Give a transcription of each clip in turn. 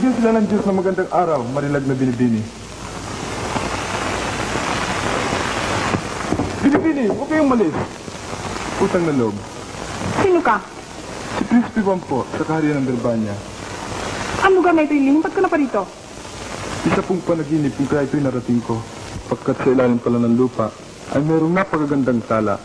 Bigyan sila ng Diyos ng magandang araw, marilag na binibini. Binibini, huwag kayong malis. Utang na loob. Sino ka? Si Prinsipe Juan po, sa kaharian ng Derbanya. Ang lugar na ito'y lihim? Ba't ka na pa rito? Isa pong panaginip kung kaya ito'y narating ko. Pagkat sa ilalim pala ng lupa, ay merong napakagandang tala.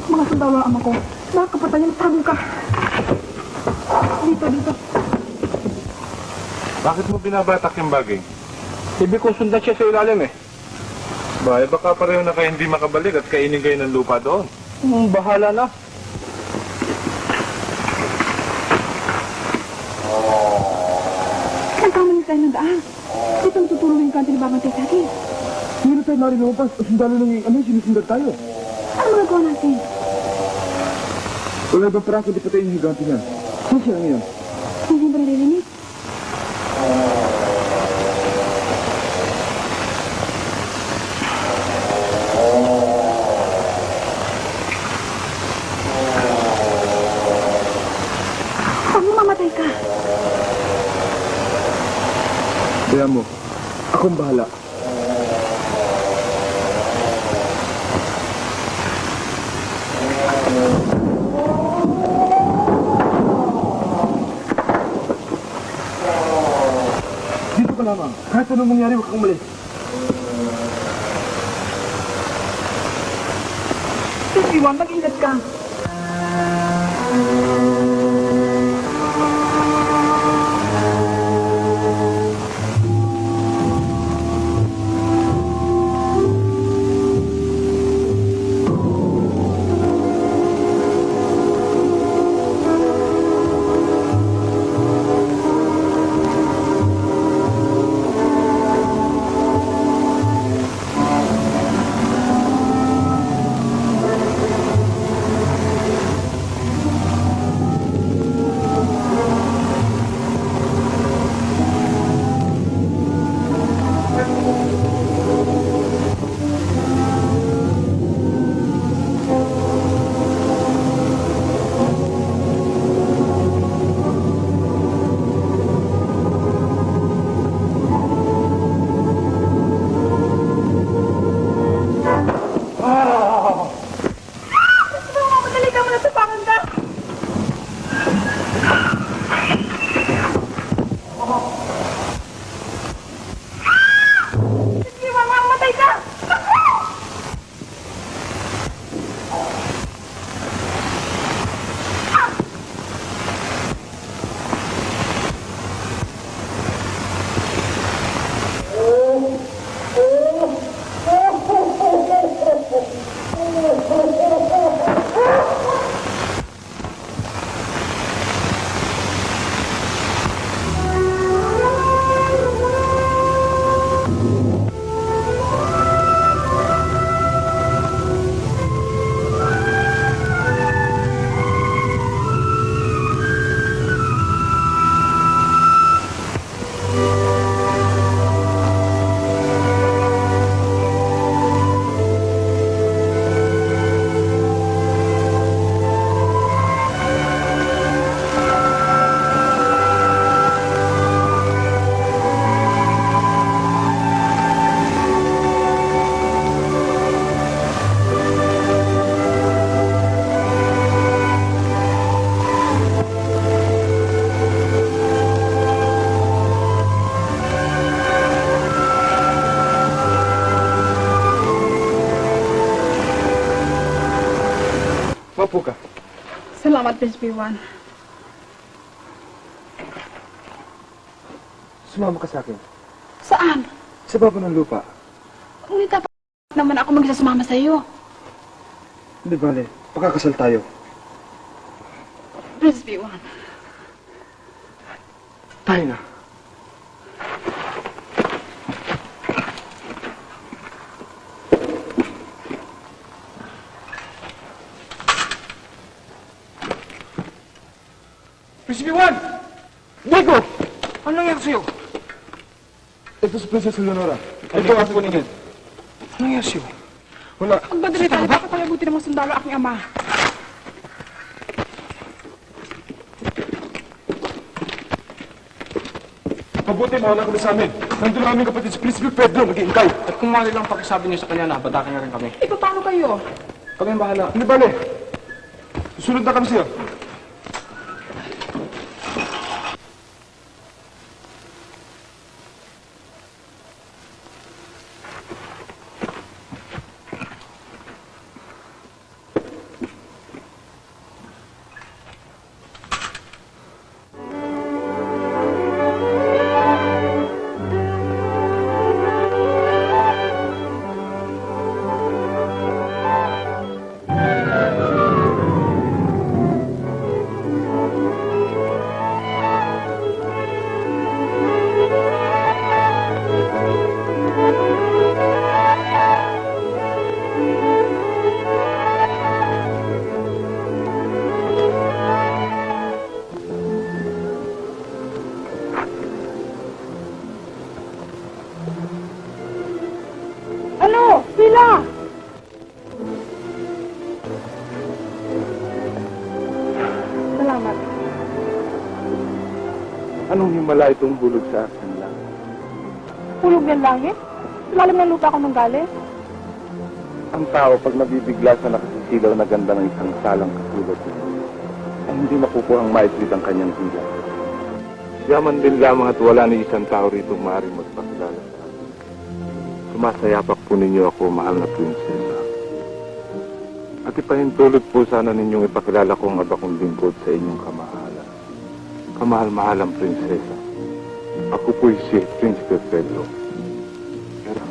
Mga sundalo ang ama ko. Mga kapatayan, tago ka. Dito. Bakit mo binabatak yung bagay? Ibig kong sundan siya sa ilalim eh. Baka pareho na kayo hindi makabalik at kainin kayo ng lupa doon. Bahala na. Nagkamali tayo ng daan. Dito ang tutulungin ka ang babantay sa akin. Hindi na tayo narilumabas. Sundalo lang yung sinusundan tayo. Ano magagawa natin? Wala bang parang di pa tayo yung higante niyan? Saan siya ngayon? Hindi ba naririnig? Huwag mamamatay ka. Kaya mo, akong bahala. Dito ka lamang. Kahit anong mangyari, huwag kang umalis. Prinsipe Juan, mag-ingat ka. Mapo ka. Salamat, Prinsipe Juan. Sumama ka sa akin. Saan? Sa baba ng lupa. Ngunit dapat naman ako magsasumama sa iyo. Hindi bale, pakakasal tayo. Prinsipe Juan. Tayo na. Prinsipe Juan! Diego! Ano nangyari sa'yo? Ito si Princess Leonora. Ito ang po ninyo. Ano nangyari sa'yo? Wala. Magmadali tayo, baka palabutin ng mga sundalo aking ama. Mabuti mawala kami sa amin. Nandun namin kapatid si Prinsipe Pedro, nag-iintay. At kung mali lang pakisabi niyo sa kanya na batakin na rin kami. Eh, paano kayo? Kami ang bahala. Hindi bale. Susunod na kami siya. Ano? Sila! Salamat. Anong himala itong bulog sa akin lang? Hulog ng langit? Lalim ng lupa ako manggaling? Ang tao pag nabibigla sa nakasisilaw na ganda ng isang salang katulad nito, ay hindi makukuhang maislit ang kanyang hila. Yaman din lamang at wala ni isang tao rito maaaring magpakilala sa akin. Sumasayapak po ninyo ako, mahal na prinsesa. At ipahintulot po sana ninyong ipakilala ko ang abakong lingkod sa inyong kamahalan. Kamahal-mahalang prinsesa. Ako po'y si Prinsipe Pedro. Pero,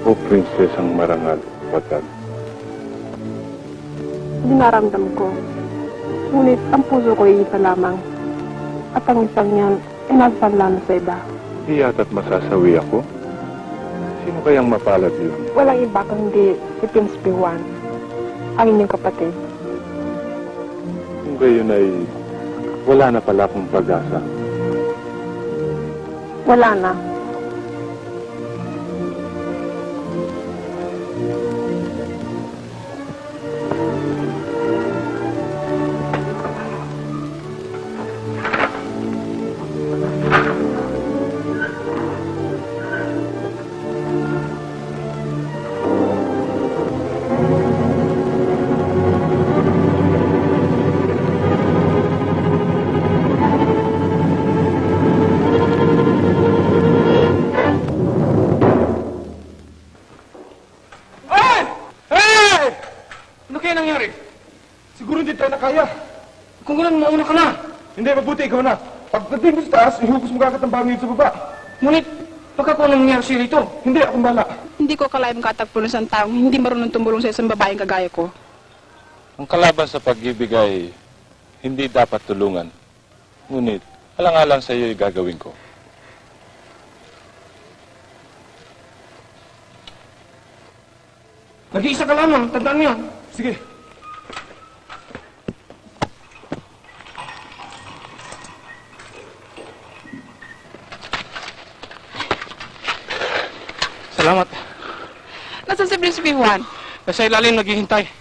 o prinsesang marangal, patag. Dinaramdam ko. Ngunit ang puso ko ay isa lamang. At ang isang yan ay nagsanlano sa iba. Di yata't masasawi ako. Sino kayang mapalad yun? Walang iba kundi si Prinsipe Juan, ang inyong kapatid. Kung gayon ay wala na pala akong pag-asa. Wala na. Hey! Hey! Ano kaya nangyari? Siguro hindi tayo na kaya. Kung ganun, mauna ka na. Hindi, mabuti ikaw na. Pagdating mo sa taas, ihugos mo kagat ang bangin sa baba. Ngunit, pagka anong nangyari siya rito? Hindi, akong bala. Hindi ko akalain makatagpo ng isang taong hindi marunong tumulong sa isang babaeng kagaya ko. Ang kalaban sa pag-ibig ay hindi dapat tulungan. Ngunit, alang-alang sa iyo ay gagawin ko. Nag-iisa ka lamang, tandaan mo yan. Sige. Salamat. Nasaan si Prinsipe Juan? Nasa ilalim naghihintay.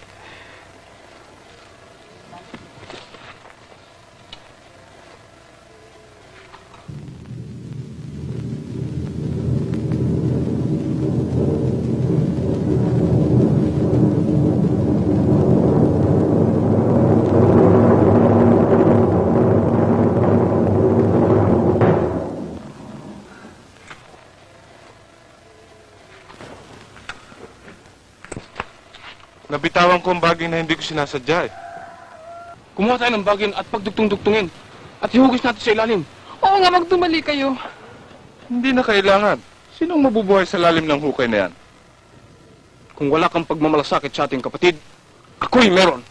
Nabitawan ko ang bagay na hindi ko sinasadya eh. Kumuha tayo ng bagin at pagdugtong-dugtungin. At ihugis natin sa ilalim. Oo nga, magtumali kayo. Hindi na kailangan. Sinong mabubuhay sa lalim ng hukay na yan? Kung wala kang pagmamalasakit sa ating kapatid, ako'y meron.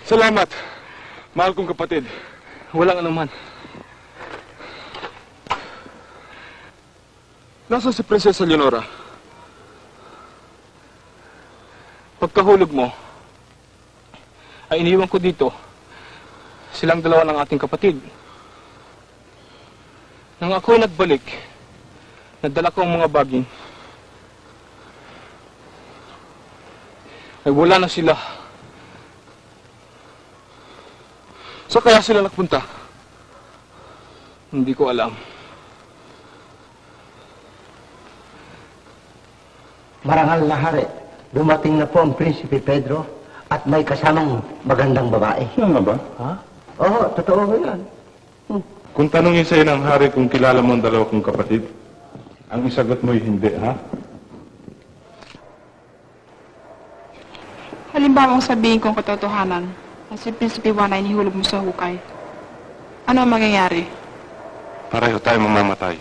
Salamat, mahal kong kapatid. Walang anuman. Nasaan si Prinsesa Leonora? Pagkahulog mo, ay iniwan ko dito. Silang dalawa ng ating kapatid. Nang ako'y nagbalik, nadala ko ang mga baging. Ay wala na sila. So kaya sila nagpunta? Hindi ko alam. Marangal na hari, dumating na po ang Prinsipe Pedro at may kasamang magandang babae. Siya nga ba? Ha? Oo, totoo ho yan. Kung tanongin sa'yo ng hari kung kilala mo ang dalawa kong kapatid, ang isagot mo'y hindi, ha? Halimbawa kung sabihin kong katotohanan na si Prinsipe Juan ay nihulog mo sa hukay. Ano ang mangyayari? Pareho tayo mamamatay.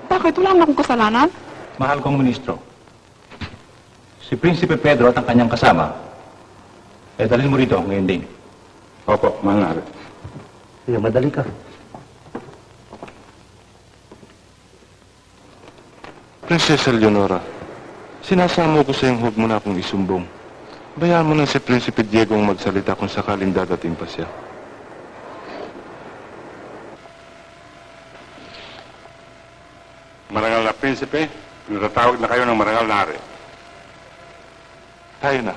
Bakit? Wala naman akong kasalanan. Mahal kong ministro, si Prinsipe Pedro at ang kanyang kasama, dalhin mo rito ngayon din. Opo, mahal na hari. Sige, madali ka. Prinsesa Leonora, sinasamo ko sa'yong huwag mo na akong isumbong. Bayaan mo na si Prinsipe Diego ang magsalita kung sakaling dadating pa siya. Marangal na prinsipe, natatawag na kayo ng marangal na hari. Tayo na.